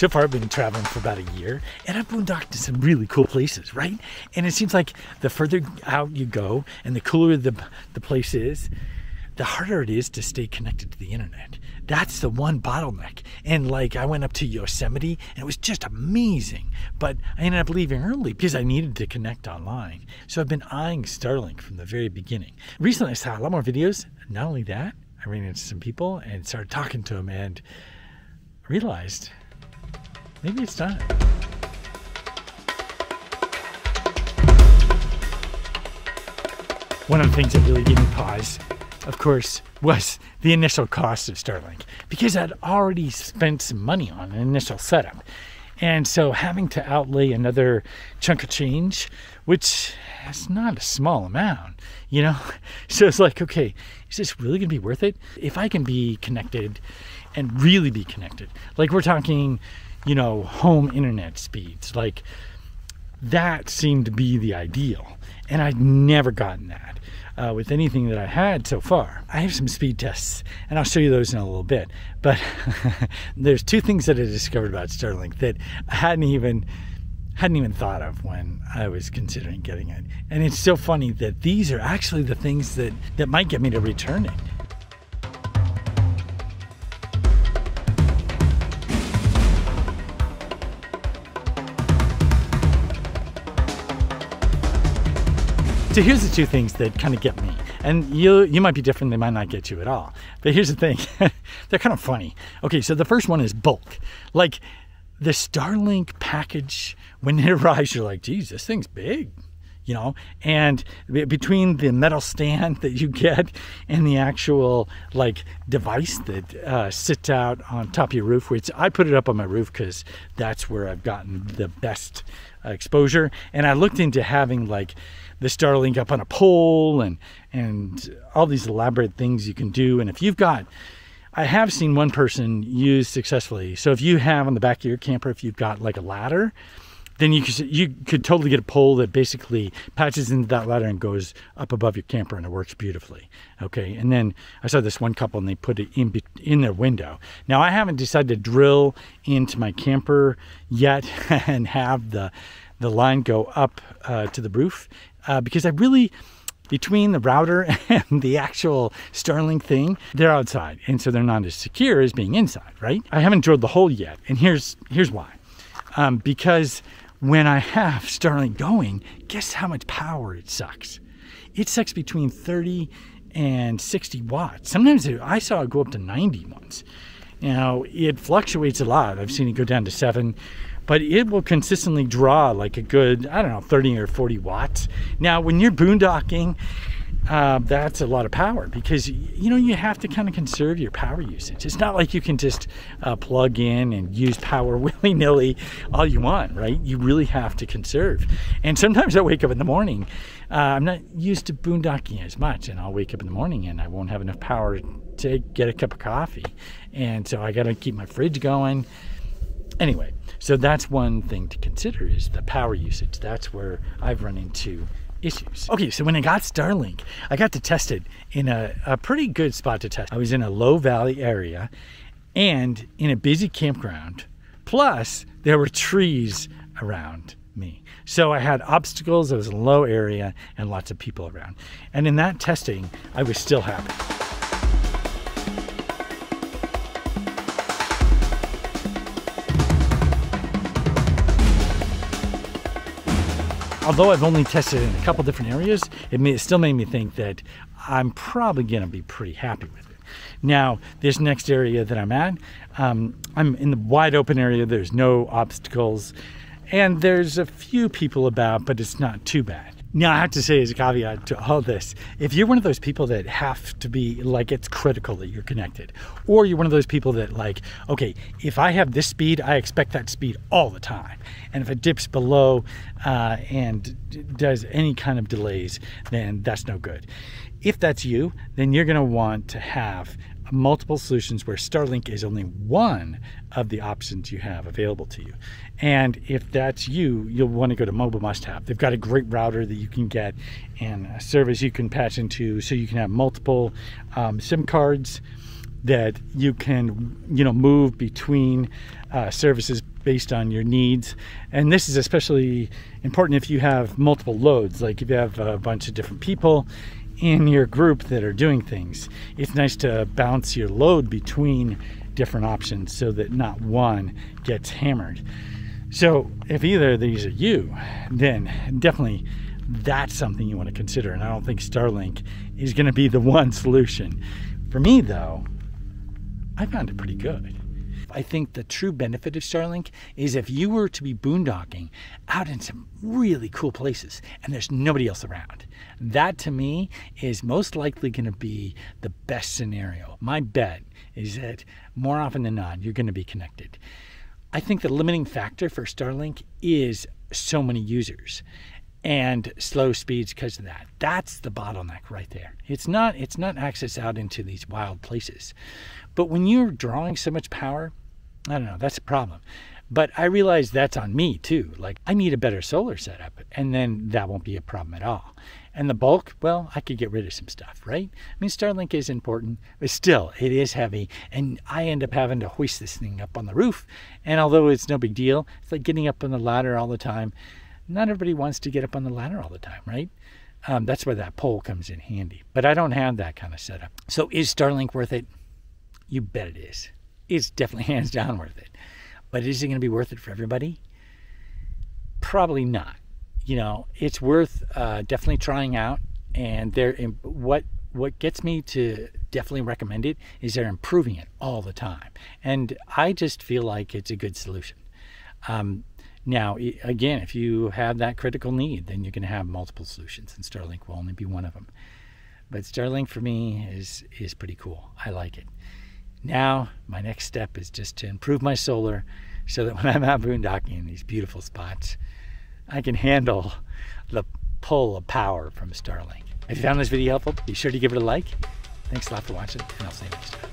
So far I've been traveling for about a year, and I've boondocked to some really cool places, right? And it seems like the further out you go and the cooler the place is, the harder it is to stay connected to the internet. That's the one bottleneck. And like, I went up to Yosemite and it was just amazing, but I ended up leaving early because I needed to connect online. So I've been eyeing Starlink from the very beginning. Recently I saw a lot more videos. Not only that, I ran into some people and started talking to them and realized maybe it's time. One of the things that really gave me pause, of course, was the initial cost of Starlink, because I'd already spent some money on an initial setup. And so having to outlay another chunk of change, which is not a small amount, you know? So it's like, okay, is this really gonna be worth it? If I can be connected and really be connected, like we're talking, you know, home internet speeds, like that seemed to be the ideal. And I'd never gotten that with anything that I had so far. I have some speed tests, and I'll show you those in a little bit. But there's two things that I discovered about Starlink that I hadn't even thought of when I was considering getting it. And it's so funny that these are actually the things that might get me to return it. So here's the two things that kind of get me. And you might be different, they might not get you at all. But here's the thing, they're kind of funny. Okay, so the first one is bulk. Like the Starlink package, when it arrives, you're like, geez, this thing's big, you know? And between the metal stand that you get and the actual like device that sits out on top of your roof, which I put it up on my roof because that's where I've gotten the best exposure. And I looked into having like the Starlink up on a pole and all these elaborate things you can do. And if you've got, I have seen one person use successfully. So if you have on the back of your camper, if you've got like a ladder, then you could totally get a pole that basically patches into that ladder and goes up above your camper, and it works beautifully. Okay, and then I saw this one couple and they put it in their window. Now I haven't decided to drill into my camper yet and have the line go up to the roof because I really, between the router and the actual Starlink thing, they're outside, and so they're not as secure as being inside, right? I haven't drilled the hole yet, and here's why. Because when I have Starlink going, guess how much power it sucks? It sucks between 30 and 60 watts. Sometimes I saw it go up to 90 once. Now, it fluctuates a lot. I've seen it go down to 7, but it will consistently draw like a good, I don't know, 30 or 40 watts. Now, when you're boondocking, that's a lot of power because, you know, you have to kind of conserve your power usage. It's not like you can just plug in and use power willy-nilly all you want, right? You really have to conserve. And sometimes I wake up in the morning, I'm not used to boondocking as much, and I'll wake up in the morning and I won't have enough power to get a cup of coffee. And so I got to keep my fridge going. Anyway, so that's one thing to consider is the power usage. That's where I've run into issues. Okay, so when I got Starlink, I got to test it in a pretty good spot to test. I was in a low valley area and in a busy campground, plus there were trees around me. So I had obstacles, I was in a low area, and lots of people around. And in that testing, I was still happy. Although I've only tested it in a couple different areas, it still made me think that I'm probably going to be pretty happy with it. Now, this next area that I'm at, I'm in the wide open area. There's no obstacles, and there's a few people about, but it's not too bad. Now, I have to say as a caveat to all this, if you're one of those people that have to be, like, it's critical that you're connected, or you're one of those people that like, okay, if I have this speed, I expect that speed all the time. And if it dips below and does any kind of delays, then that's no good. If that's you, then you're gonna want to have multiple solutions where Starlink is only one of the options you have available to you. And if that's you, you'll want to go to Mobile Must Have. They've got a great router that you can get and a service you can patch into so you can have multiple SIM cards that you can, move between services based on your needs. And this is especially important if you have multiple loads, like if you have a bunch of different people in your group that are doing things. It's nice to bounce your load between different options so that not one gets hammered. So if either of these are you, then definitely that's something you want to consider. And I don't think Starlink is going to be the one solution. For me though, I found it pretty good. I think the true benefit of Starlink is if you were to be boondocking out in some really cool places and there's nobody else around. That to me is most likely going to be the best scenario. My bet is that more often than not, you're going to be connected. I think the limiting factor for Starlink is so many users and slow speeds because of that. That's the bottleneck right there. It's not access out into these wild places. But when you're drawing so much power, I don't know, that's a problem. But I realize that's on me too. Like, I need a better solar setup, and then that won't be a problem at all. And the bulk, well, I could get rid of some stuff, right? I mean, Starlink is important, but still, it is heavy, and I end up having to hoist this thing up on the roof. And although it's no big deal, it's like getting up on the ladder all the time. Not everybody wants to get up on the ladder all the time, right? That's where that pole comes in handy. But I don't have that kind of setup. So is Starlink worth it? You bet it is. It's definitely hands down worth it. But is it going to be worth it for everybody? Probably not. It's worth definitely trying out. And what gets me to definitely recommend it is they're improving it all the time. And I just feel like it's a good solution. Now, again, if you have that critical need, then you're going to have multiple solutions, and Starlink will only be one of them. But Starlink for me is pretty cool. I like it. Now, my next step is just to improve my solar so that when I'm out boondocking in these beautiful spots, I can handle the pull of power from Starlink. If you found this video helpful, be sure to give it a like. Thanks a lot for watching, and I'll see you next time.